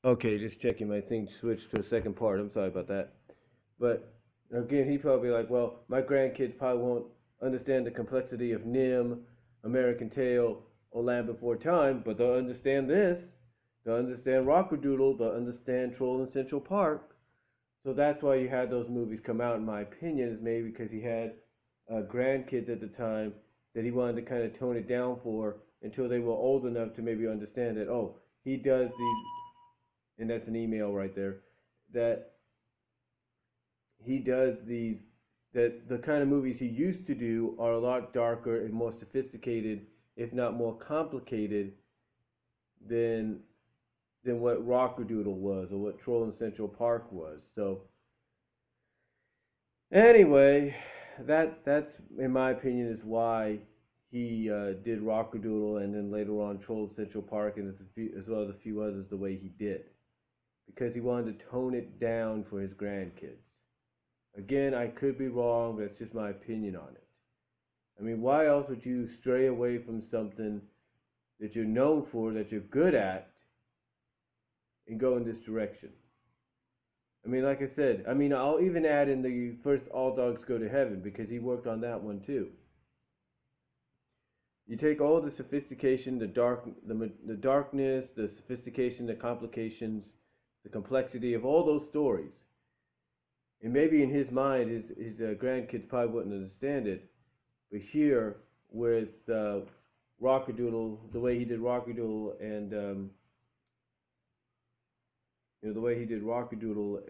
Okay, just checking. My thing switched to a second part. I'm sorry about that. But again, he probably like, well, my grandkids probably won't understand the complexity of Nim, American Tail, or Land Before Time, but they'll understand this. They'll understand Rockadoodle. They'll understand Troll in Central Park. So that's why you had those movies come out, in my opinion, is maybe because he had grandkids at the time that he wanted to kind of tone it down for until they were old enough to maybe understand that, oh, he does these, and that's an email right there, that he does these, that the kind of movies he used to do are a lot darker and more sophisticated, if not more complicated, than what Rockadoodle was or what Troll in Central Park was. So anyway, that's in my opinion is why he did Rockadoodle and then later on Troll in Central Park and as well as a few others the way he did, because he wanted to tone it down for his grandkids. Again, I could be wrong, but it's just my opinion on it. I mean, why else would you stray away from something that you're known for, that you're good at, and go in this direction? I mean, like I said, I mean, I'll even add in the first All Dogs Go to Heaven because he worked on that one too. You take all the sophistication, the darkness, the sophistication, the complications, the complexity of all those stories, and maybe in his mind, his grandkids probably wouldn't understand it. But here, with Rockadoodle, the way he did Rockadoodle, and the way he did Rockadoodle,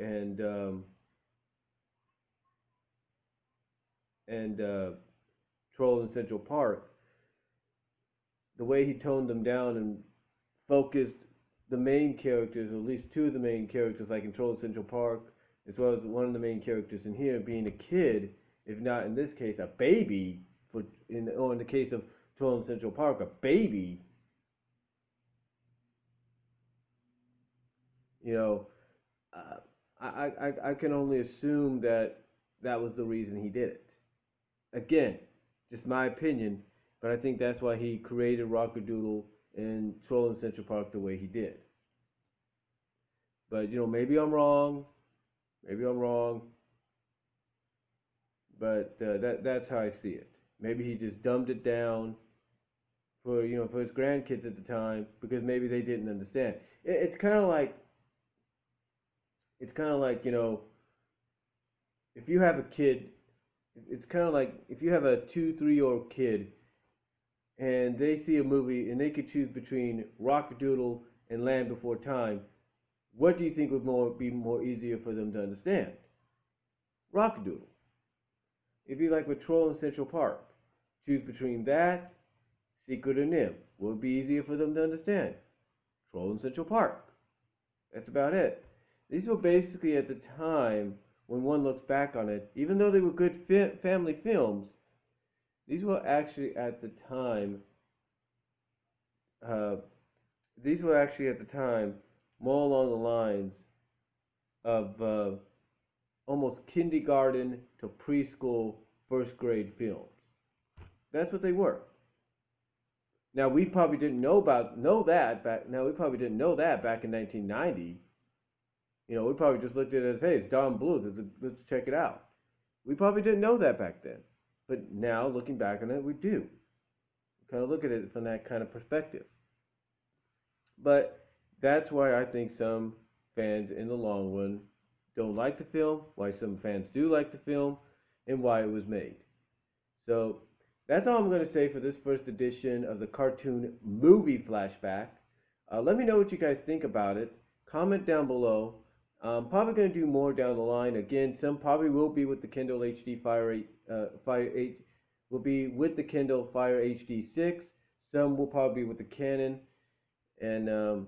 and Troll in Central Park, the way he toned them down and focused the main characters, or at least two of the main characters, like in Troll in Central Park, as well as one of the main characters in here being a kid, if not in this case a baby, or in the case of Troll in Central Park, a baby. You know, I can only assume that that was the reason he did it. Again, just my opinion, but I think that's why he created Rockadoodle and Troll in Central Park the way he did. But maybe I'm wrong. Maybe I'm wrong. But that's how I see it. Maybe he just dumbed it down for his grandkids at the time because maybe they didn't understand. It's kind of like if you have a kid, it's kind of like if you have a 2, 3-year-old kid and they see a movie and they could choose between Rockadoodle and Land Before Time, what do you think would be more easier for them to understand? Rockadoodle. It'd be like with Troll in Central Park. Choose between that, Secret or Nim. What would be easier for them to understand? Troll in Central Park. That's about it. These were basically at the time, when one looks back on it, even though they were good family films, these were actually at the time, uh, more along the lines of almost kindergarten to preschool, first grade films. That's what they were. Now we probably didn't know that back. Now we probably didn't know that back in 1990. We probably just looked at it as, hey, it's Don Bluth. Let's check it out. We probably didn't know that back then, but now looking back on it, we do. We kind of look at it from that kind of perspective. But that's why I think some fans in the long run don't like the film, why some fans do like the film, and why it was made. So that's all I'm going to say for this first edition of the cartoon movie flashback. Let me know what you guys think about it. Comment down below. I'm probably going to do more down the line. Again, some probably will be with the Kindle HD Fire 8, will be with the Kindle Fire HD 6. Some will probably be with the Canon, and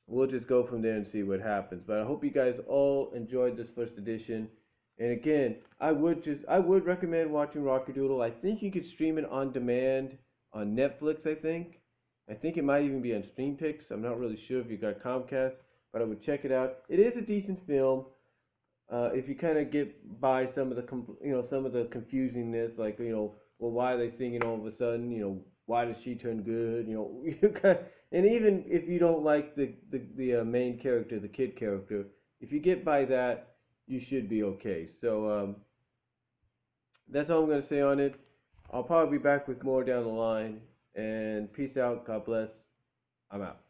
we'll just go from there and see what happens. But I hope you guys all enjoyed this first edition. And again, I would recommend watching Rockadoodle. I think you could stream it on demand on Netflix. I think it might even be on StreamPix. I'm not really sure if you got Comcast, but I would check it out. It is a decent film. If you kind of get by some of the confusingness, like well, why are they singing all of a sudden? Why does she turn good? And even if you don't like the main character, the kid character, if you get by that, you should be okay. So that's all I'm gonna say on it. I'll probably be back with more down the line. And peace out. God bless. I'm out.